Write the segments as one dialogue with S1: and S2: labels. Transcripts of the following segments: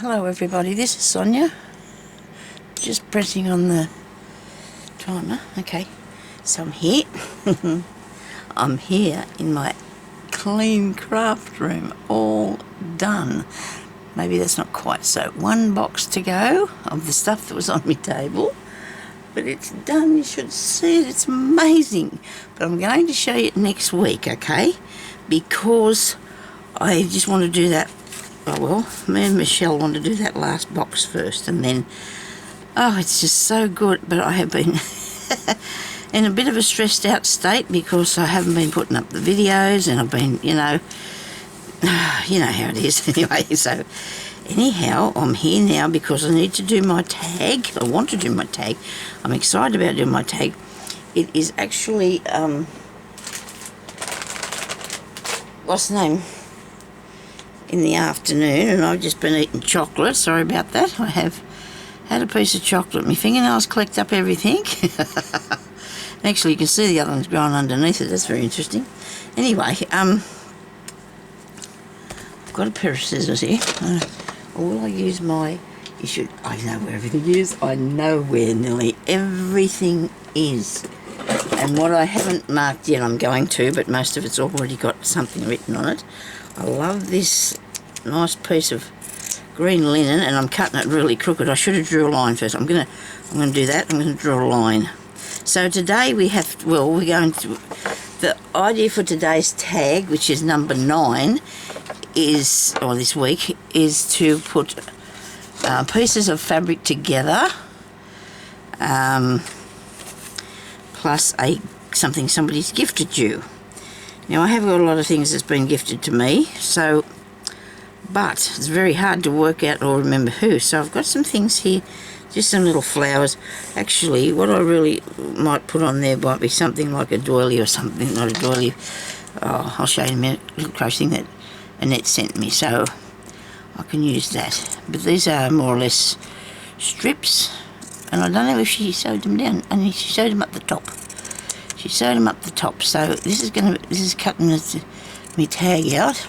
S1: Hello everybody, this is Sonya. Just pressing on the timer. Okay, so I'm here. I'm here in my clean craft room, all done. Maybe that's not quite so. One box to go of the stuff that was on my table, but it's done. You should see it. It's amazing. But I'm going to show you it next week, okay? Because I just want to do that. Oh well, me and Michelle want to do that last box first, and then, oh, it's just so good. But I have been in a bit of a stressed out state because I haven't been putting up the videos, and I've been, you know how it is anyway. So anyhow, I'm here now because I need to do my tag. I want to do my tag. I'm excited about doing my tag. It is actually, what's the name? In the afternoon, and I've just been eating chocolate. Sorry about that. I have had a piece of chocolate. My fingernails collect up everything. Actually, you can see the other one's growing underneath it. That's very interesting. Anyway, I've got a pair of scissors here. Or will I use my... I know where everything is. I know where nearly everything is. And what I haven't marked yet, I'm going to, but most of it's already got something written on it. I love this nice piece of green linen, and I'm cutting it really crooked. I should have drew a line first. I'm gonna do that. I'm gonna draw a line. So today we have, well, we're going to, the idea for today's tag, which is number 9, is, or this week, is to put pieces of fabric together, plus something somebody's gifted you. Now, I have got a lot of things that's been gifted to me, so, but it's very hard to work out or remember who. So I've got some things here, just some little flowers. Actually, what I really might put on there might be something like a doily or something, not a doily. Oh, I'll show you in a minute, a little crochet thing that Annette sent me, so I can use that. But these are more or less strips, and I don't know if she sewed them down, and she sewed them up the top. She sewed them up the top, so this is cutting me tag out.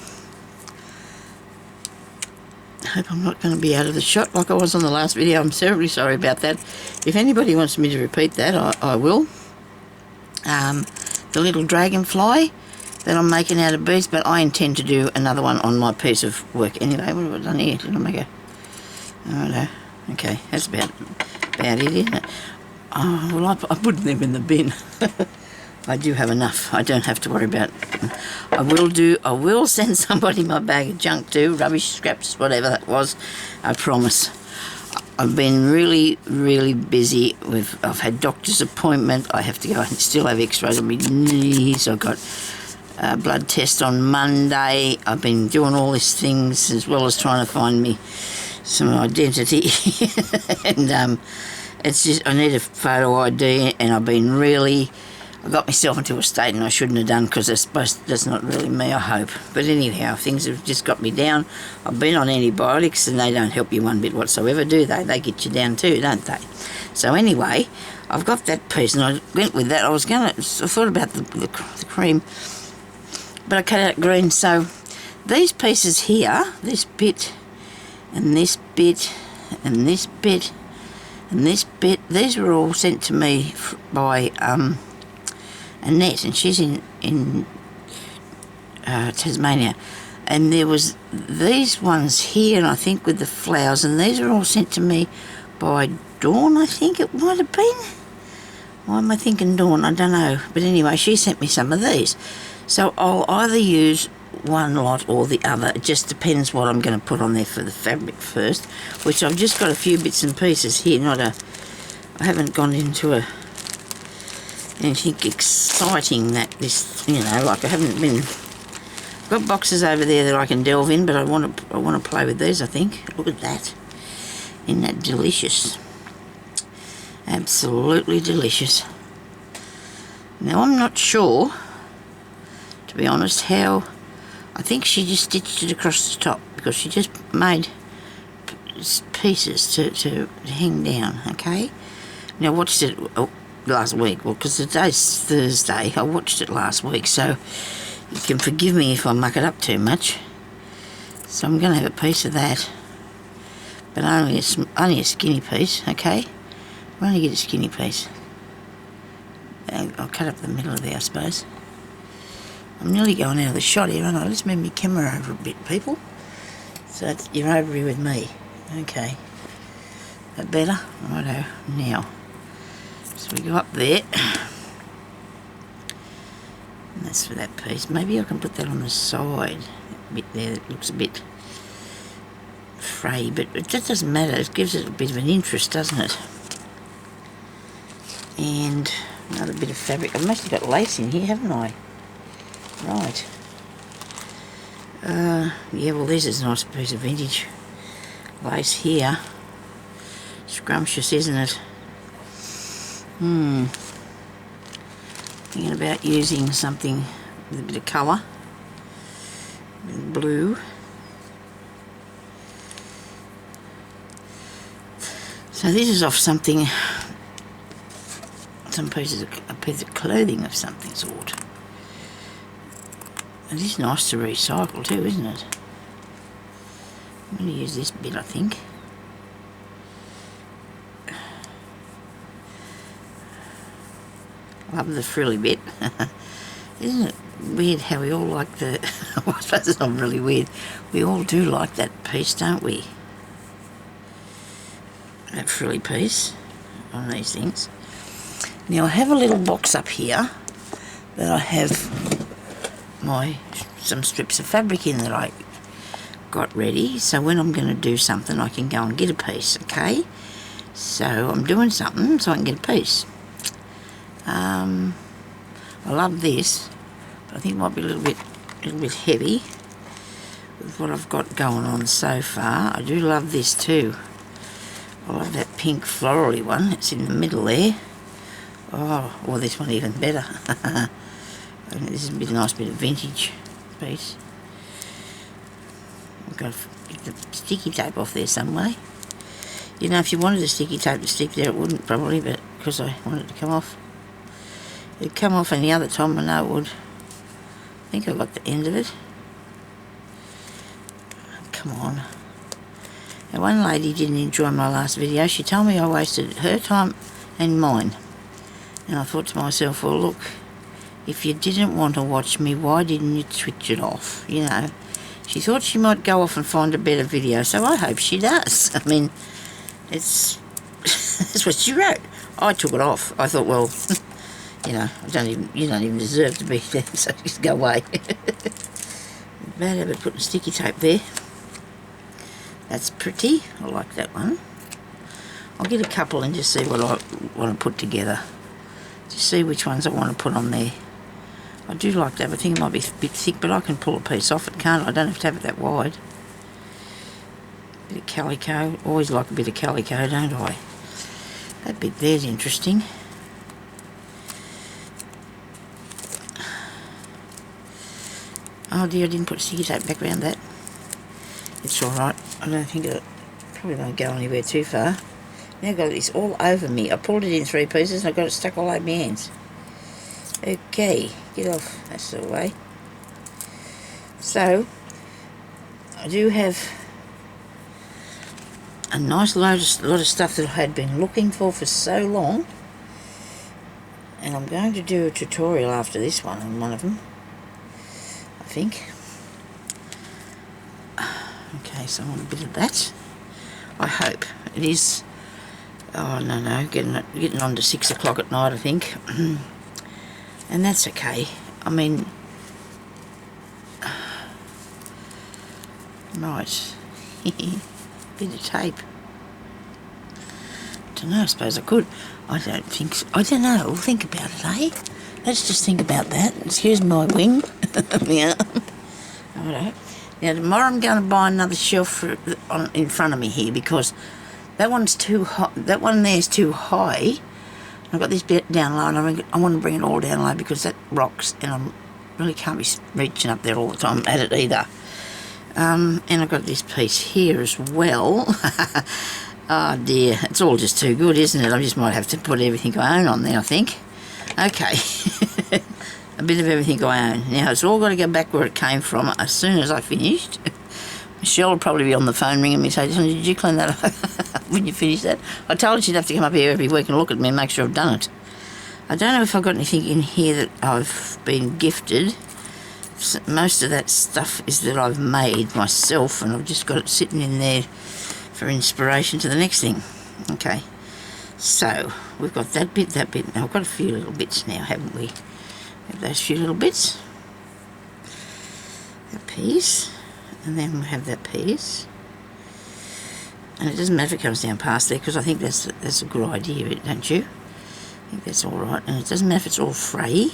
S1: I hope I'm not going to be out of the shot like I was on the last video. I'm terribly sorry about that. If anybody wants me to repeat that, I will. The little dragonfly that I'm making out of beads, but I intend to do another one on my piece of work anyway. What have I done here? Did I make a... Oh no. Okay, that's about it, isn't it? Oh, well, I put them in the bin. I do have enough. I don't have to worry about it. I will send somebody my bag of junk too, rubbish, scraps, whatever that was. I promise. I've been really, really busy with, I've had doctor's appointment. I have to go and still have x-rays on my knees. I've got a blood test on Monday. I've been doing all these things as well as trying to find me some identity. And, it's just, I need a photo ID, and I've been really, I got myself into a state and I shouldn't have done, because that's not really me, I hope. But anyhow, things have just got me down. I've been on antibiotics and they don't help you one bit whatsoever, do they? They get you down too, don't they? So anyway, I've got that piece, and I went with that. I thought about the cream, but I cut out green. So these pieces here, this bit, and this bit, and this bit, and this bit, these were all sent to me by Annette, and she's in Tasmania. And there was these ones here, and I think with the flowers, and these were all sent to me by Dawn, I think it might have been. Why am I thinking Dawn? I don't know. But anyway, she sent me some of these. So I'll either use one lot or the other. It just depends what I'm going to put on there for the fabric first, which I've just got a few bits and pieces here. I haven't gone into anything exciting that this, like I haven't been. I've got boxes over there that I can delve in, but I want to play with these, I think. Look at that. Isn't that delicious? Absolutely delicious. Now I'm not sure, to be honest, how. I think she just stitched it across the top, because she just made pieces to hang down, okay? Now I watched it last week, well, because today's Thursday. I watched it last week, so you can forgive me if I muck it up too much. So I'm going to have a piece of that. but only a skinny piece, okay? We'll only get a skinny piece. I'll cut up the middle of there, I suppose. I'm nearly going out of the shot here, aren't I? Let's move my camera over a bit, people. So you're over here with me. Okay. That better? Righto. Now. So we go up there. And that's for that piece. Maybe I can put that on the side. A bit there that looks a bit fray, but it just doesn't matter. It gives it a bit of an interest, doesn't it? And another bit of fabric. I've mostly got lace in here, haven't I? Right. Yeah, well, this is a nice piece of vintage lace here. Scrumptious, isn't it? Thinking about using something with a bit of colour. Blue. So this is off something, a piece of clothing of something sort. It is nice to recycle too, isn't it? I'm going to use this bit, I think. Love the frilly bit. Isn't it weird how we all like the... I suppose it's not really weird. We all do like that piece, don't we? That frilly piece on these things. Now I have a little box up here that I have some strips of fabric in that I got ready, so when I'm going to do something I can go and get a piece, okay? So I'm doing something so I can get a piece. I love this, but I think it might be a little bit heavy with what I've got going on so far. I do love this too. I love that pink florally one. It's in the middle there. Oh, well, this one even better. This is a nice bit of vintage piece. I've got to get the sticky tape off there some way. You know, if you wanted the sticky tape to stick there, it wouldn't probably, but because I wanted it to come off. It'd come off any other time, I know it would. I think I got the end of it. Come on. Now, one lady didn't enjoy my last video. She told me I wasted her time and mine. And I thought to myself, well, look, if you didn't want to watch me, why didn't you switch it off? You know, she thought she might go off and find a better video, so I hope she does. I mean, it's that's what she wrote. I took it off. I thought, well, you know, you don't even deserve to be there, so just go away. Bad habit putting sticky tape there. That's pretty. I like that one. I'll get a couple and just see what I want to put together. Just see which ones I want to put on there. I do like that. I think it might be a bit thick, but I can pull a piece off it, can't I? I don't have to have it that wide. Bit of calico. Always like a bit of calico, don't I? That bit there's interesting. Oh dear, I didn't put sticky tape back around that. It's alright. I don't think it probably won't go anywhere too far. Now I've got this all over me. I pulled it in 3 pieces and I got it stuck all over my hands. Okay, get off. That's the way. So, I do have a nice lot of stuff that I had been looking for so long. And I'm going to do a tutorial after this one on one of them, I think. Okay, so I want a bit of that. I hope. It is, oh no, getting on to 6 o'clock at night, I think. And that's okay. I mean, right. Bit of tape. Don't know, I suppose I could. I don't think so. I don't know, we'll think about it, eh? Let's just think about that. Excuse my wing. Yeah. Alright. Now tomorrow I'm going to buy another shelf in front of me here because that one's too high. That one there's too high. I've got this bit down low and I want to bring it all down low because that rocks and I really can't be reaching up there all the time at it either. And I've got this piece here as well. Oh dear, it's all just too good, isn't it? I just might have to put everything I own on there, I think. Okay. A bit of everything I own. Now it's all got to go back where it came from as soon as I finished. Michelle will probably be on the phone ringing me saying, did you clean that up when you finish that? I told her she'd have to come up here every week and look at me and make sure I've done it. I don't know if I've got anything in here that I've been gifted. Most of that stuff is that I've made myself, and I've just got it sitting in there for inspiration to the next thing. Okay, so we've got that bit. Now I've got a few little bits now, haven't we? We have those few little bits. That piece. And then we'll have that piece, and it doesn't matter if it comes down past there, because I think that's a good idea, don't you? I think that's all right, and it doesn't matter if it's all fray.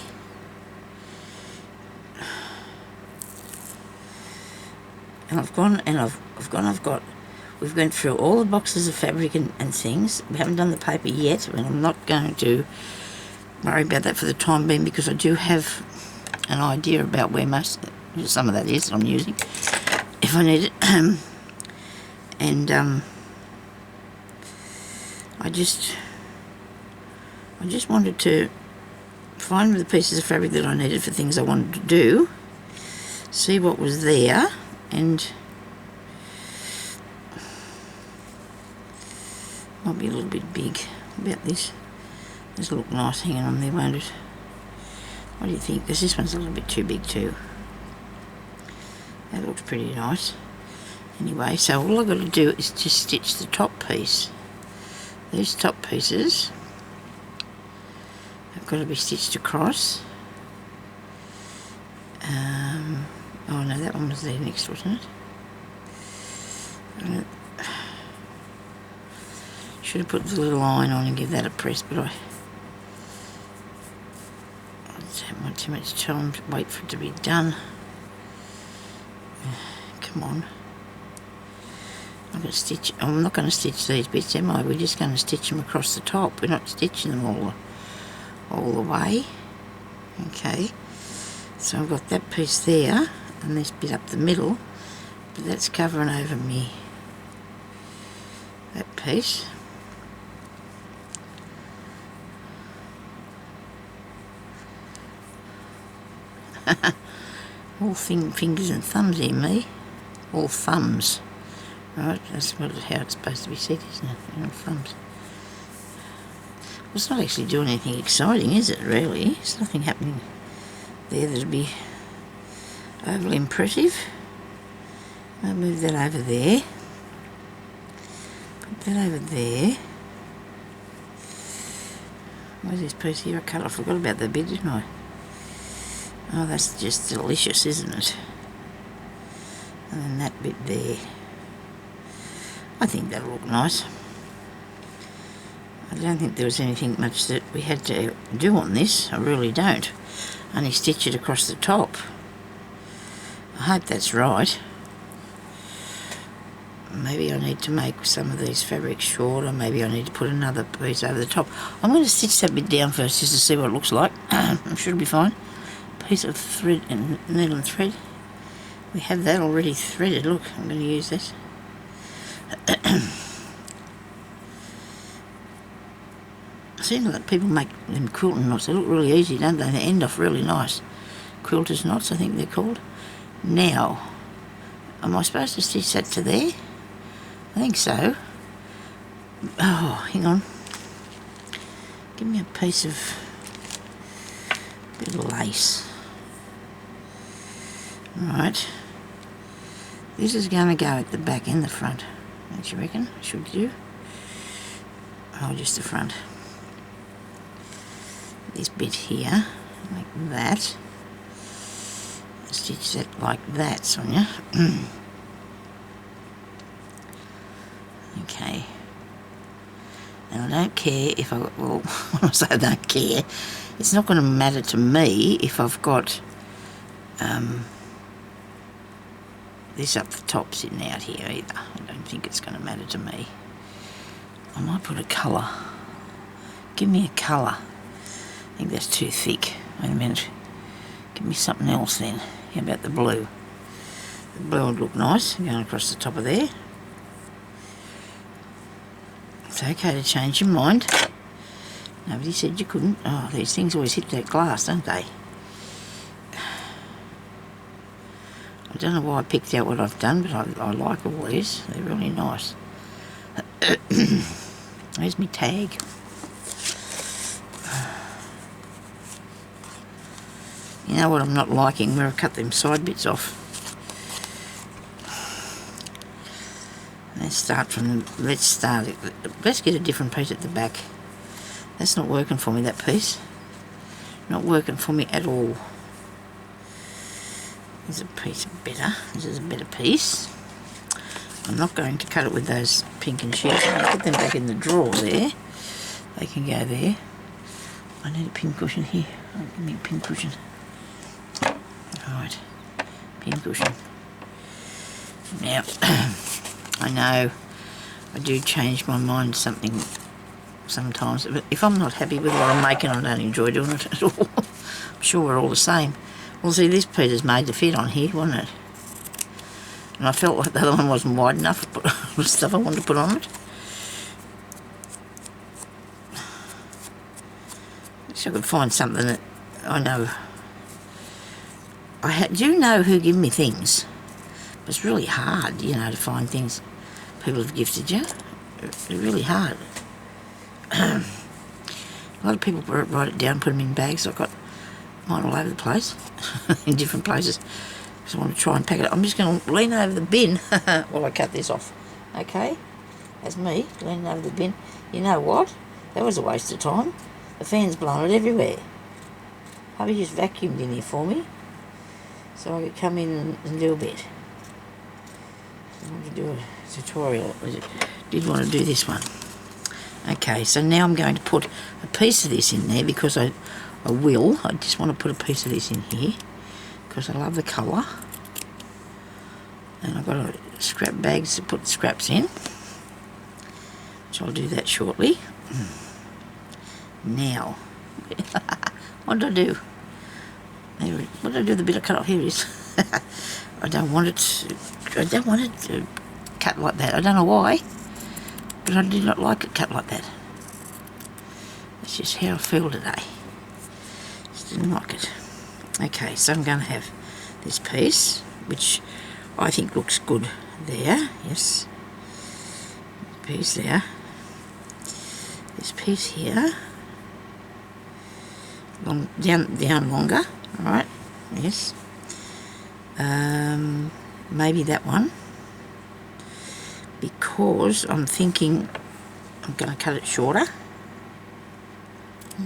S1: And we've went through all the boxes of fabric and things. We haven't done the paper yet, and I'm not going to worry about that for the time being, because I do have an idea about where some of that is that I'm using, if I need it. And I just wanted to find the pieces of fabric that I needed for things I wanted to do, see what was there, and might be a little bit big about this. This will look nice hanging on there, won't it? What do you think? Because this one's a little bit too big too. That looks pretty nice. Anyway, so all I've got to do is just stitch the top piece. These top pieces have got to be stitched across. Oh no, that one was there next, wasn't it? Should have put the little line on and give that a press, but I don't want too much time to wait for it to be done. Come on. I'm not going to stitch these bits, am I? We're just going to stitch them across the top. We're not stitching them all the way. Okay. So I've got that piece there, and this bit up the middle, but that's covering over me. That piece. All fingers and thumbs here, me. All thumbs. Right, that's how it's supposed to be said, isn't it? All thumbs. Well, it's not actually doing anything exciting, is it, really? There's nothing happening there that'll be overly impressive. I'll move that over there. Put that over there. Where's this piece here? I forgot about that bit, didn't I? Oh, that's just delicious, isn't it? And then that bit there. I think that'll look nice. I don't think there was anything much that we had to do on this. I really don't. Only stitch it across the top. I hope that's right. Maybe I need to make some of these fabrics shorter. Maybe I need to put another piece over the top. I'm going to stitch that bit down first just to see what it looks like. I'm sure it'll be fine. Piece of thread and needle and thread. We have that already threaded. Look, I'm going to use this. Seems like people make them quilting knots. They look really easy, don't they? They end off really nice. Quilters knots, I think they're called. Now, am I supposed to stitch that to there? I think so. Oh, hang on. Give me a piece of bit of lace. Right. This is going to go at the back and the front. Don't you reckon? Should do. Oh, just the front. This bit here, like that. Stitch that like that, Sonya. Okay. And I don't care if well, when I say I don't care, it's not going to matter to me if I've got this up the top sitting out here either. I don't think it's going to matter to me. I might put a colour. Give me a colour. I think that's too thick. Wait a minute. Give me something else then. How about the blue? The blue would look nice going across the top of there. It's okay to change your mind. Nobody said you couldn't. Oh, these things always hit that glass, don't they? I don't know why I picked out what I've done, but I like all these. They're really nice. There's my tag. You know what I'm not liking? Where I've cut them side bits off. Let's get a different piece at the back. That's not working for me, that piece. Not working for me at all. There's a piece better. This is a better piece. I'm not going to cut it with those pink and sheets. I'm going to put them back in the drawer there. They can go there. I need a pin cushion here. Give me a pin cushion. Right, pin cushion. Now, I know I do change my mind to something sometimes, but if I'm not happy with what I'm making, I don't enjoy doing it at all. I'm sure we're all the same. Well, see, this piece is made to fit on here, wasn't it? And I felt like the other one wasn't wide enough to put all the stuff I wanted to put on it. So I could find something that I know. Do know who give me things. It's really hard, you know, to find things people have gifted you. It's really hard. A lot of people write it down, put them in bags. I've got mine all over the place, in different places. So I want to try and pack it up. I'm just going to lean over the bin while I cut this off. Okay? That's me, leaning over the bin. You know what? That was a waste of time. The fan's blowing it everywhere. Hubby just vacuumed in here for me, so I could come in and do a bit. I want to do a tutorial. I did want to do this one. Okay, so now I'm going to put a piece of this in there because I will. I just want to put a piece of this in here because I love the colour. And I've got a scrap bags to put the scraps in, which I'll do that shortly. Now, what did I do? What did I do with the bit I cut off? Here it is. I don't want it to cut like that. I don't know why, but I did not like it cut like that. That's just how I feel today. Just didn't like it. Okay, so I'm going to have this piece, which I think looks good there. Yes. Piece there. This piece here. Down longer. Alright. Yes. Maybe that one. Because I'm thinking I'm going to cut it shorter.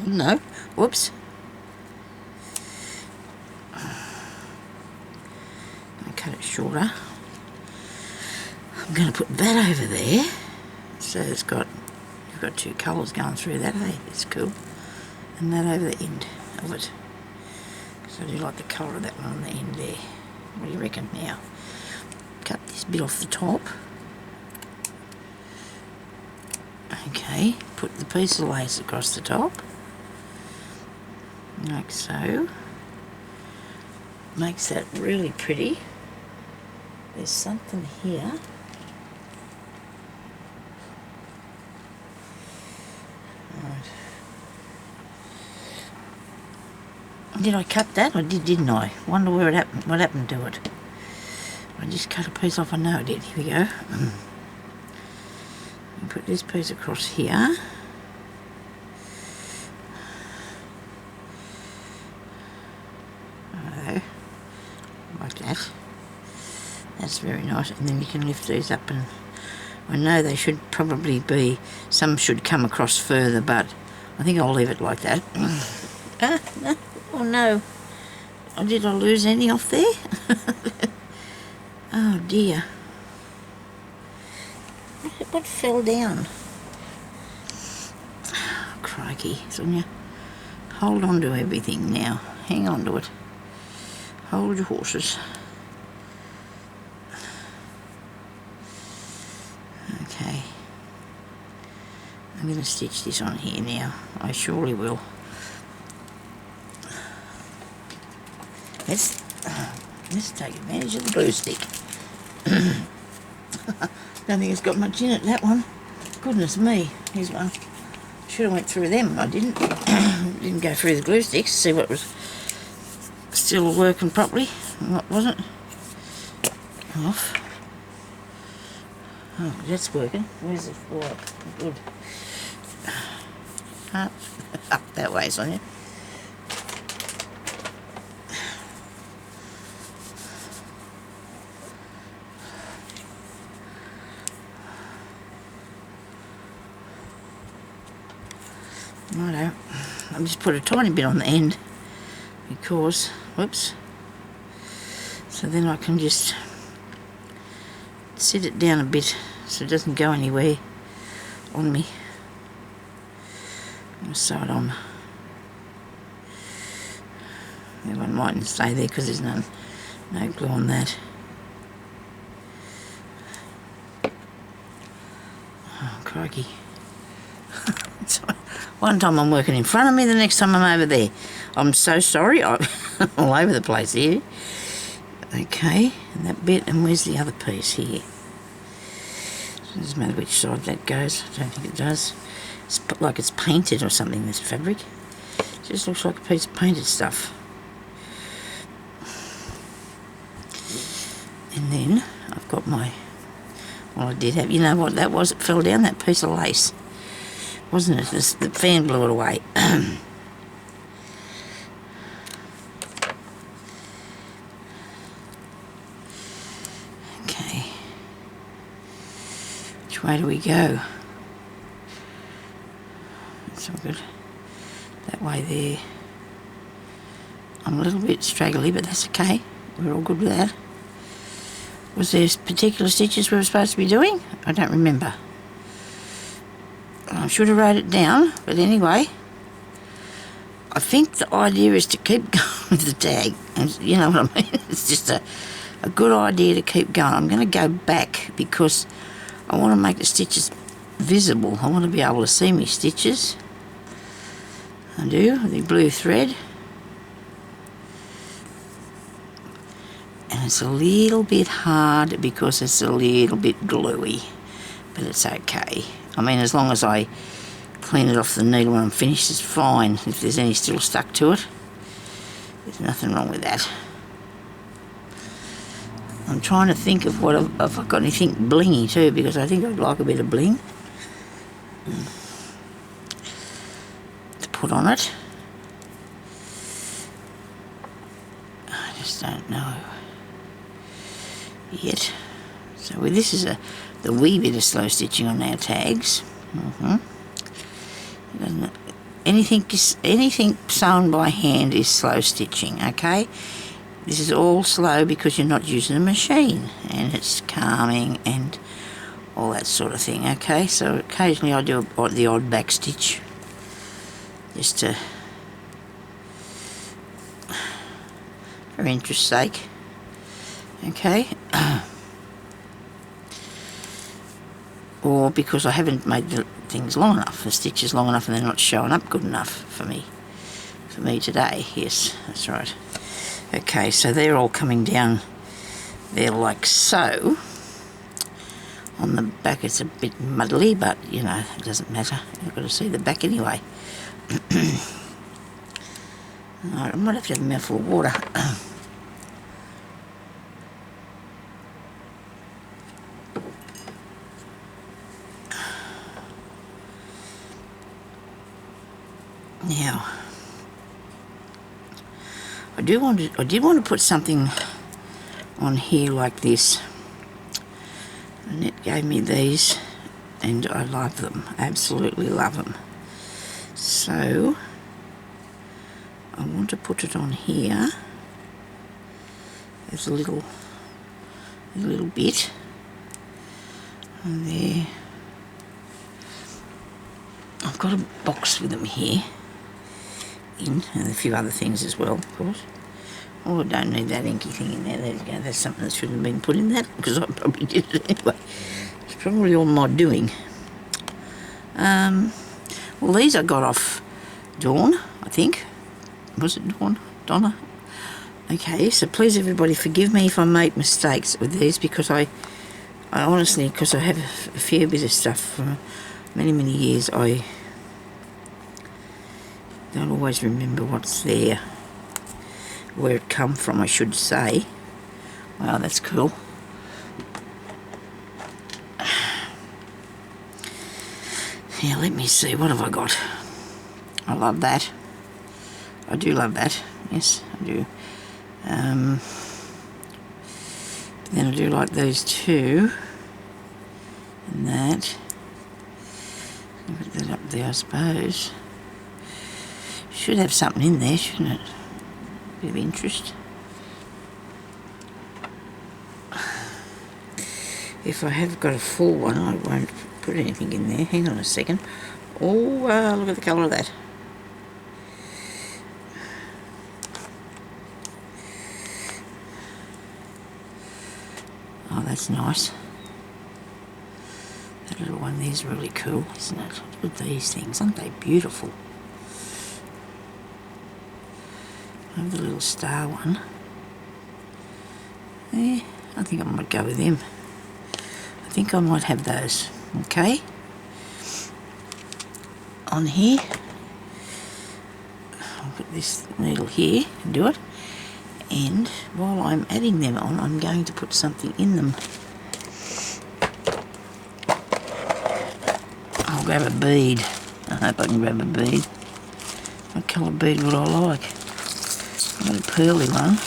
S1: No. Whoops. I'll cut it shorter. I'm going to put that over there. So you've got two colours going through that, hey? It's cool. And that over the end of it. So I do like the colour of that one on the end there. What do you reckon? Now, cut this bit off the top. Okay, put the piece of lace across the top. Like so. Makes that really pretty. There's something here. Right. Did I cut that? I did, didn't I? Wonder where it happened. What happened to it? I just cut a piece off. I know I did. Here we go. Put this piece across here. Like that. That's very nice. And then you can lift these up, and I know they should probably be, some should come across further, but I think I'll leave it like that. No. Oh no. Oh, did I lose any off there? Oh dear. What fell down? Oh, crikey, Sonya. Hold on to everything now. Hang on to it. Hold your horses. Okay. I'm going to stitch this on here now. I surely will. Let's take advantage of the glue stick. Don't think it's got much in it, that one. Goodness me. Here's one. Should have went through them. I didn't. Didn't go through the glue sticks to see what was still working properly and what wasn't. off. Oh, that's working. Where's the floor? Good. Up that way, Sonya. Righto. I'll just put a tiny bit on the end because, whoops, so then I can just sit it down a bit so it doesn't go anywhere on me. I'll sew it on. That one mightn't stay there because there's no glue on that. Oh, crikey. One time I'm working in front of me, the next time I'm over there. I'm so sorry, I'm all over the place here. Okay, and that bit, and where's the other piece here? It doesn't matter which side that goes, I don't think it does. It's like it's painted or something, this fabric. It just looks like a piece of painted stuff. And then I've got my, well, I did have, you know what that was? It fell down, that piece of lace. Wasn't it? The fan blew it away. Okay. Which way do we go? That's all good. That way there. I'm a little bit straggly, but that's okay. We're all good with that. Was there particular stitches we were supposed to be doing? I don't remember. I should have wrote it down, but anyway, I think the idea is to keep going with the tag, and you know what I mean? It's just a good idea to keep going. I'm going to go back because I want to make the stitches visible. I want to be able to see my stitches. I do, the blue thread. And it's a little bit hard because it's a little bit gluey, but it's okay. I mean, as long as I clean it off the needle when I'm finished, it's fine. If there's any still stuck to it, there's nothing wrong with that. I'm trying to think of what if I've got anything blingy too, because I think I'd like a bit of bling to put on it. I just don't know yet. So this is the wee bit of slow stitching on our tags. Anything sewn by hand is slow stitching, okay? This is all slow because you're not using a machine, and it's calming and all that sort of thing, okay? So occasionally I do the odd back stitch just to, for interest's sake, okay? Or because I haven't made the things long enough, the stitches long enough, and they're not showing up good enough for me today. Yes, that's right. Okay, so they're all coming down there like so. On the back it's a bit muddly, but you know, it doesn't matter. You've got to see the back anyway. Alright, I might have to have a mouthful of water. Now, I did want to put something on here like this. Annette gave me these, and I love them. Absolutely love them. So I want to put it on here as a little bit, and there. I've got a box with them here. And a few other things as well, of course. Oh, I don't need that inky thing in there. There you go. That's something that shouldn't have been put in that, because I probably did it anyway. It's probably all my doing. Well, these I got off Dawn, I think. Was it Dawn? Donna? Okay, so please everybody forgive me if I make mistakes with these, because I honestly, because I have a fair bit of stuff from many, many years, I don't always remember what's there, where it come from, I should say. Wow, that's cool. Now let me see, what have I got? I love that. I do love that. Yes, I do. Then I do like those two. And that. I'll put that up there, I suppose. Should have something in there, shouldn't it? Bit of interest. If I have got a full one, I won't put anything in there. Hang on a second. Oh, look at the colour of that. Oh, that's nice. That little one there's really cool, isn't it? Look at these things, aren't they beautiful? I have the little star one. Yeah, I think I might go with them. I think I might have those. Okay. On here, I'll put this needle here and do it. And while I'm adding them on, I'm going to put something in them. I'll grab a bead. I hope I can grab a bead. What colour bead would I like? I've got a pearly one.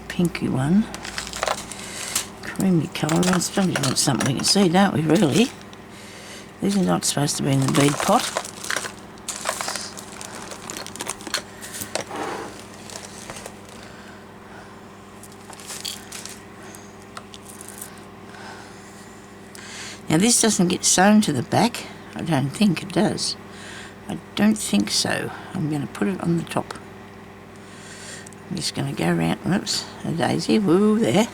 S1: Pinky one. Creamy colour. I suppose we want something we can see, don't we, really? These are not supposed to be in the bead pot. Now this doesn't get sewn to the back. I don't think it does. I don't think so. I'm going to put it on the top. I'm just going to go around. Whoops, a daisy. Woo, there.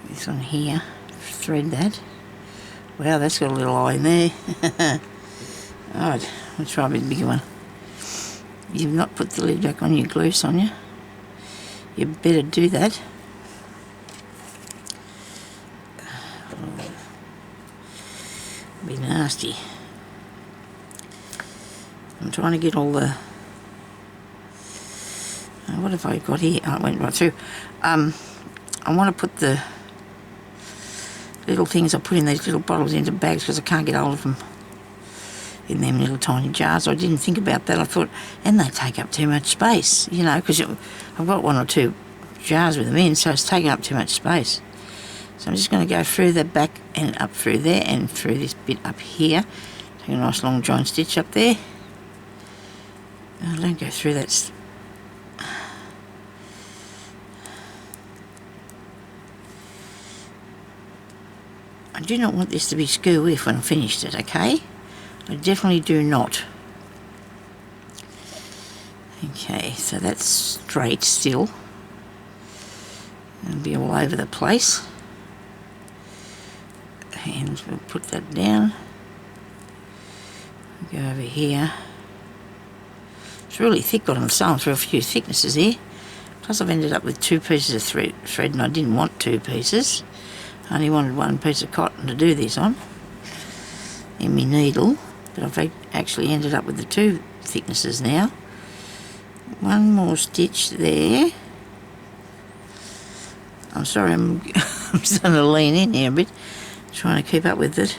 S1: This one here. Thread that. Wow, that's got a little eye in there. Alright, I'll try a bit bigger one. You've not put the lid back on your glue, Sonya. You better do that. Be nasty. I'm trying to get all the... what have I got here? Oh, it went right through. I want to put the little things I put in these little bottles into bags because I can't get hold of them in them little tiny jars. I didn't think about that. I thought, and they take up too much space, you know, because I've got one or two jars with them in, so it's taking up too much space. So I'm just going to go through the back and up through there and through this bit up here. Take a nice long joint stitch up there. Don't go through that. I do not want this to be skew if when I finished it, okay? I definitely do not. Okay, so that's straight still. It'll be all over the place. And we'll put that down. Go over here. It's really thick, got on the sewing through a few thicknesses here. Plus I've ended up with 2 pieces of thread and I didn't want 2 pieces. I only wanted 1 piece of cotton to do this on in my needle, but I've actually ended up with the 2 thicknesses now. 1 more stitch there. I'm sorry, I'm starting to lean in here a bit, trying to keep up with it.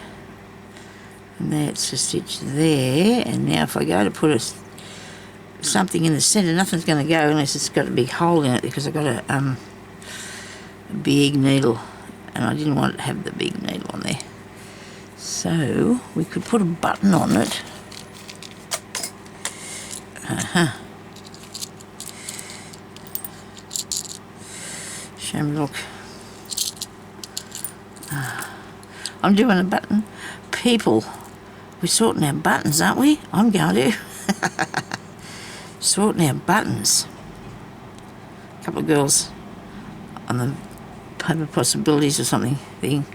S1: And that's a stitch there, and now if I go to put something in the centre, nothing's going to go unless it's got a big hole in it because I've got a big needle. And I didn't want to have the big needle on there. So we could put a button on it. Show me, look. I'm doing a button. People, we're sorting our buttons, aren't we? I'm going to. Sorting our buttons. A couple of girls on the Paper Possibilities or something thing.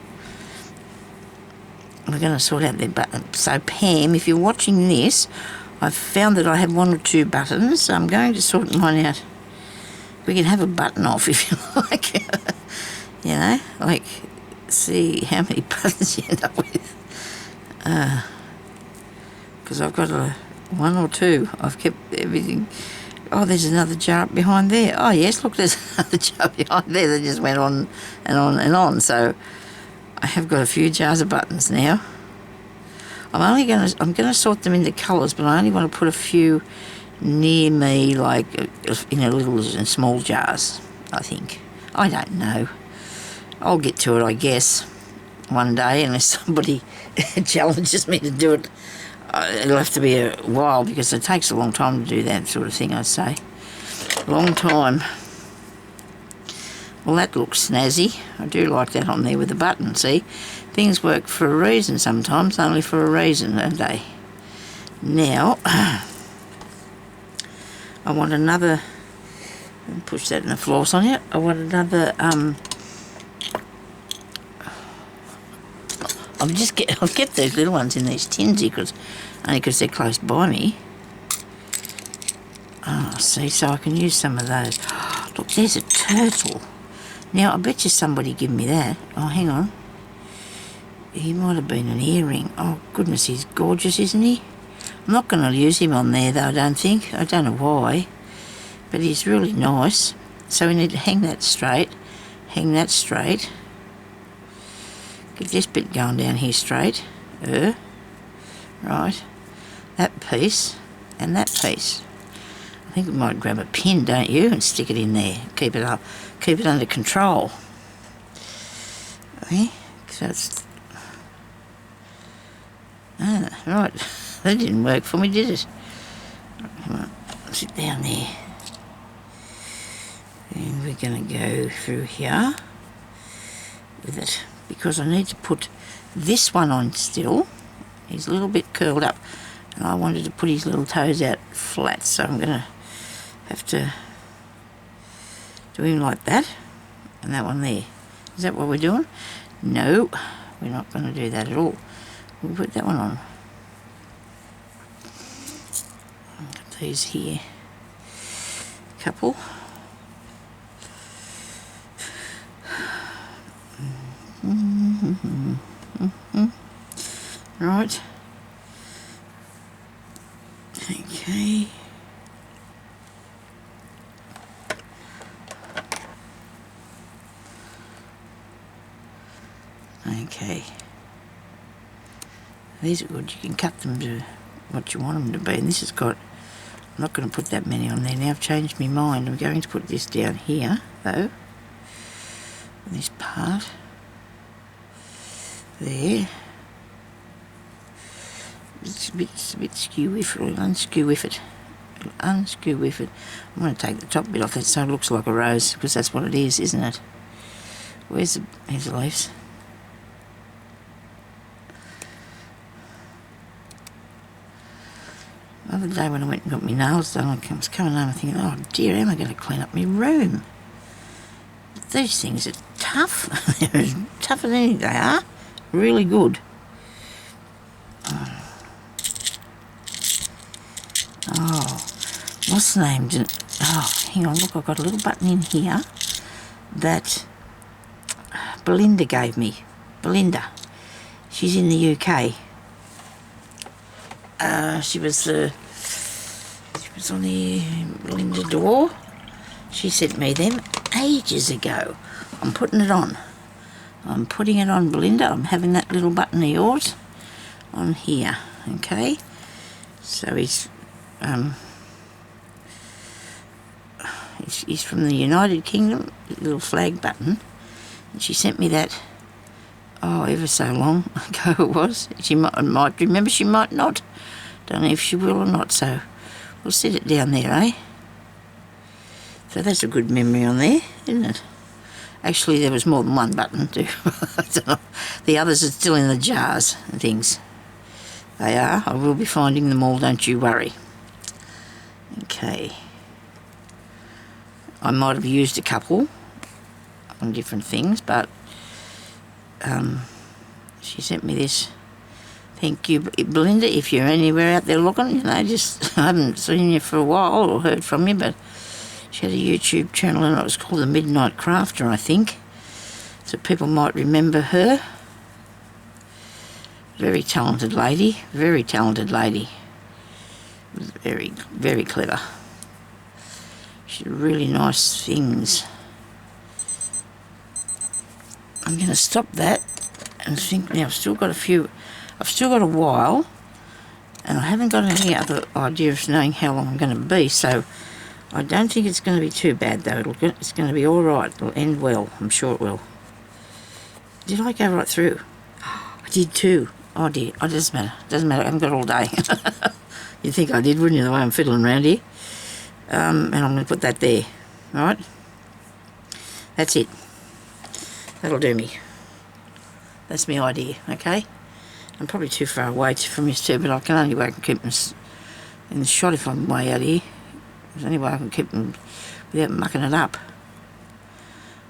S1: We're going to sort out their button. So Pam, if you're watching this, I've found that I have 1 or 2 buttons. So I'm going to sort mine out. We can have a button off if you like. You know, like see how many buttons you end up with. Because I've got 1 or 2. I've kept everything Oh, there's another jar behind there. Oh yes, look, there's another jar behind there that just went on and on and on. So I have got a few jars of buttons now. I'm gonna sort them into colours, but I only want to put a few near me, like in a little small jars. I think. I don't know. I'll get to it, I guess, one day, unless somebody challenges me to do it. It'll have to be a while because it takes a long time to do that sort of thing, I'd say. Long time. Well, that looks snazzy. I do like that on there with the button, see? Things work for a reason sometimes, only for a reason, don't they? Now, I want another... Push that in the floor, Sonya. I want another... I'll get these little ones in these tins only because they're close by me. Oh, see, so I can use some of those. Look, there's a turtle. Now, I bet you somebody give me that. Oh, hang on. He might have been an earring. Oh, goodness, he's gorgeous, isn't he? I'm not going to use him on there, though, I don't think. I don't know why. But he's really nice. So we need to hang that straight. Hang that straight. Get this bit going down here straight. Right. That piece and that piece. I think we might grab a pin, don't you, and stick it in there. Keep it up. Keep it under control. Okay. So it's... right. That didn't work for me, did it? Come on. Sit down there. And we're going to go through here with it, because I need to put this one on still. He's a little bit curled up, and I wanted to put his little toes out flat, so I'm going to have to do him like that, and that one there. Is that what we're doing? No, we're not going to do that at all. We'll put that one on. Got these here. Couple. Right. Okay. Okay. These are good. You can cut them to what you want them to be. And this has got... I'm not going to put that many on there now. I've changed my mind. I'm going to put this down here, though. This part. There. It's a bit skew with it. Unskew with it. Unskew with it. I'm going to take the top bit off that so it looks like a rose, because that's what it is, isn't it? Here's the leaves. The other day when I went and got my nails done, I was coming home and thinking, oh dear, how am I going to clean up my room? These things are tough. They're as tough as anything. They are. Really good. Oh, what's the name? Oh, hang on, look, I've got a little button in here that Belinda gave me. Belinda. She's in the UK. She was on the Belinda door. She sent me them ages ago. I'm putting it on. I'm putting it on, Belinda. I'm having that little button of yours on here. Okay. So he's from the United Kingdom. Little flag button. And she sent me that. Oh, ever so long ago it was. She might remember. She might not. Don't know if she will or not. So we'll set it down there, eh? So that's a good memory on there, isn't it? Actually, there was more than one button too. I don't know. The others are still in the jars and things. They are. I will be finding them all, don't you worry. Okay. I might have used a couple on different things, but she sent me this. Thank you, Belinda. If you're anywhere out there looking, you know, just I haven't seen you for a while or heard from you, but she had a YouTube channel and it was called The Midnight Crafter, I think. So people might remember her. Very talented lady. Very talented lady. Very, very clever. really nice things. I'm going to stop that and think now. I've still got a while, and I haven't got any other idea of knowing how long I'm going to be, so I don't think it's going to be too bad though. It's going to be alright. It'll end well. I'm sure it will. Did I go right through? I did too. Oh dear. Oh, it doesn't matter. Doesn't matter. I haven't got all day. You'd think I did, wouldn't you, the way I'm fiddling around here? And I'm going to put that there. Alright? That's it. That'll do me. That's my idea, okay? I'm probably too far away from this too, but I can only way I can keep them in the shot if I'm way out here. There's any way I can keep them without mucking it up.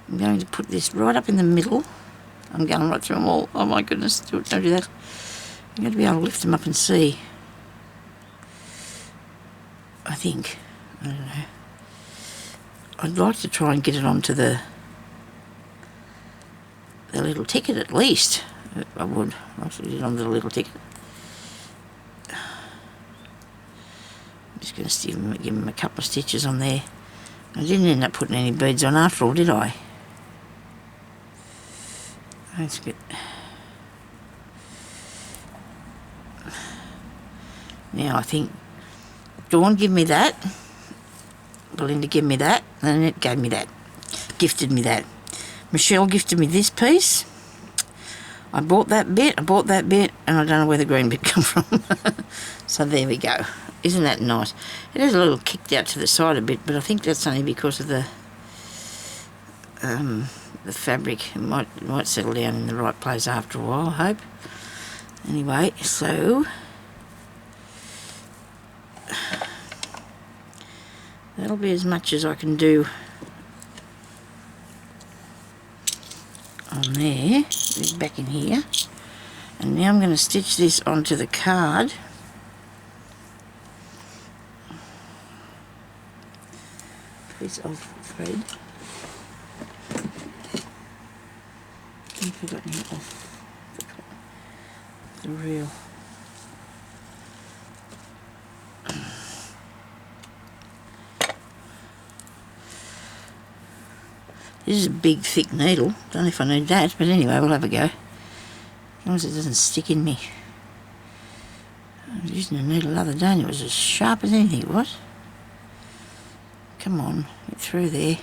S1: I'm going to put this right up in the middle. I'm going right through them all. Oh my goodness, don't do that. I'm going to be able to lift them up and see. I think. I don't know. I'd like to try and get it onto the little ticket at least. I would. I'd like to get it onto the little ticket. I'm just going to give them a couple of stitches on there. I didn't end up putting any beads on after all, did I? That's good. Now I think Dawn gave me that, Belinda gave me that, and Annette gave me that, gifted me that. Michelle gifted me this piece. I bought that bit, and I don't know where the green bit come from. So there we go. Isn't that nice? It is a little kicked out to the side a bit, but I think that's only because of the fabric. It might settle down in the right place after a while, I hope. Anyway, so that'll be as much as I can do on there. It's back in here. And now I'm going to stitch this onto the card. Piece of thread. I've forgotten the reel. This is a big thick needle. Don't know if I need that, but anyway, we'll have a go. As long as it doesn't stick in me. I was using a needle the other day and it was as sharp as anything, it was. Come on, get through there.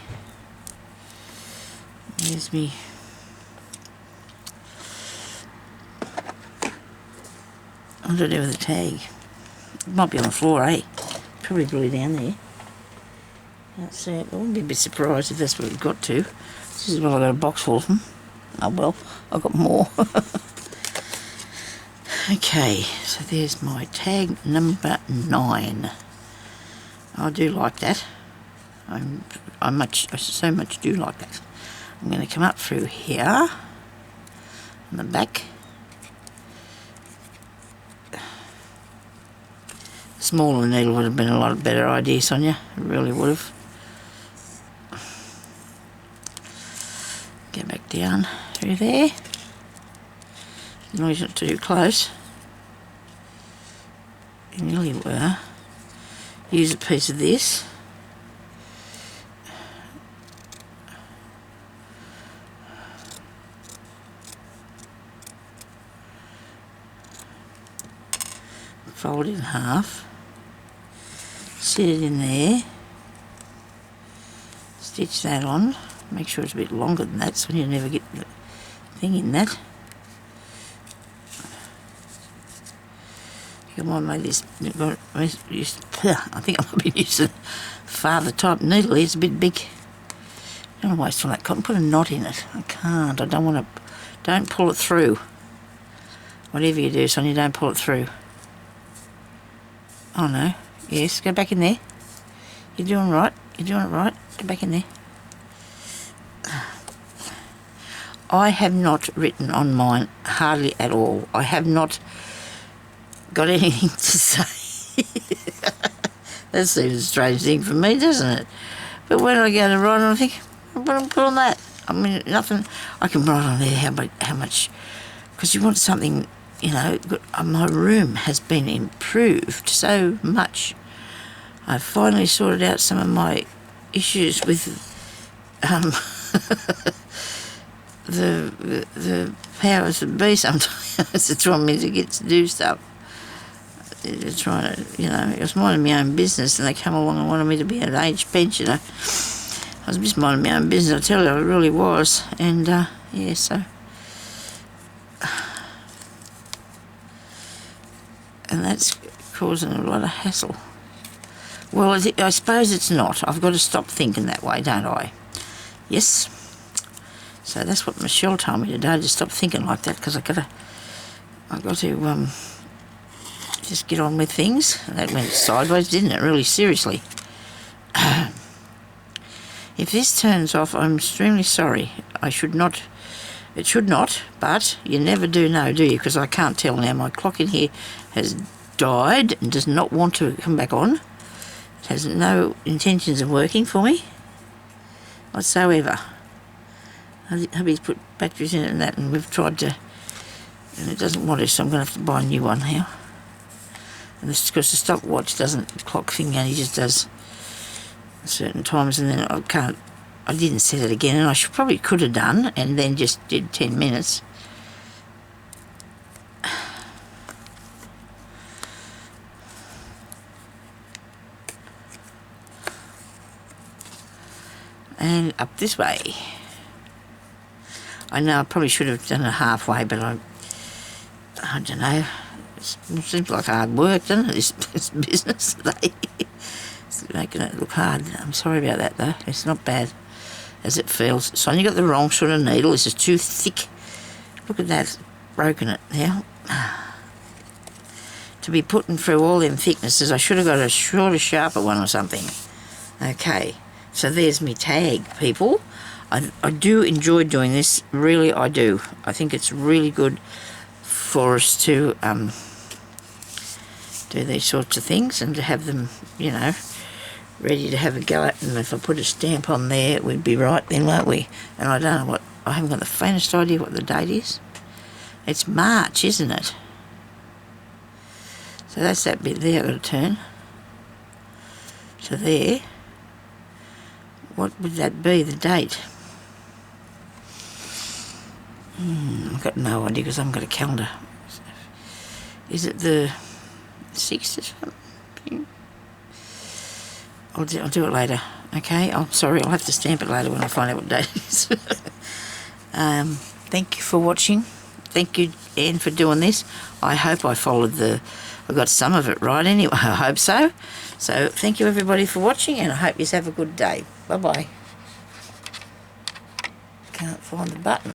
S1: There's me. What do I do with the tag? It might be on the floor, eh? Probably glue down there. Can't see it. I wouldn't be a bit surprised if that's what we've got to. This is what I got a box full of them. Oh well, I've got more. Okay, so there's my tag number 9. I do like that. I so much do like that. I'm going to come up through here on the back. Smaller needle would have been a lot better idea, Sonya. It really would have. Go back down through there. As long as it's not too close. You nearly were. Use a piece of this. Fold it in half. Sit it in there. Stitch that on. Make sure it's a bit longer than that so you never get the thing in that. Come on, maybe this. I think I might be using father type needle. It's a bit big. I don't want to waste all that cotton. Put a knot in it. I can't. I don't want to. Don't pull it through. Whatever you do, Sonya, don't pull it through. Oh no. Yes, go back in there. You're doing right. You're doing it right. Go back in there. I have not written on mine hardly at all. I have not got anything to say. That seems a strange thing for me, doesn't it? But when I go to write on, I think, I'll put on that. I mean, nothing. I can write on there how much, because you want something, you know. My room has been improved so much. I've finally sorted out some of my issues with the powers that be sometimes. It's trying me to get to do stuff. They're trying to, you know, I was minding my own business and they come along and wanted me to be an age pensioner. I was just minding my own business, I tell you, I really was. And, yeah, so... And that's causing a lot of hassle. Well, I suppose it's not. I've got to stop thinking that way, don't I? Yes. So that's what Michelle told me today, to stop thinking like that, because I've got to just get on with things. That went sideways, didn't it? Really seriously. If this turns off, I'm extremely sorry. It should not, but you never do know, do you? Because I can't tell now. My clock in here has died and does not want to come back on. It has no intentions of working for me whatsoever. Hubby's put batteries in it and that, and we've tried to, and it doesn't want to, so I'm going to have to buy a new one now. And this, because the stopwatch doesn't clock thing, and he just does certain times, and then I didn't set it again, and I probably could have done, and then just did 10 minutes. And up this way. I know I probably should have done it halfway, but I don't know. It seems like hard work, doesn't it, this business today? It's making it look hard. I'm sorry about that, though. It's not bad as it feels. Sonya got the wrong sort of needle. This is too thick. Look at that. It's broken it now. To be putting through all them thicknesses, I should have got a shorter, sharper one or something. Okay. So there's me tag, people. I do enjoy doing this. Really, I do. I think it's really good for us to do these sorts of things and to have them, you know, ready to have a go at. And if I put a stamp on there, we'd be right then, won't we? And I don't know what, I haven't got the faintest idea what the date is. It's March, isn't it? So that's that bit there I've got to turn. So there. What would that be, the date? I've got no idea because I haven't got a calendar. Is it the 6th or something? I'll do it later. Okay, I'm sorry, I'll have to stamp it later when I find out what date it is. Thank you for watching. Thank you, Anne, for doing this. I hope I followed I got some of it right anyway. I hope so. So thank you everybody for watching, and I hope you have a good day. Bye-bye. Can't find the button.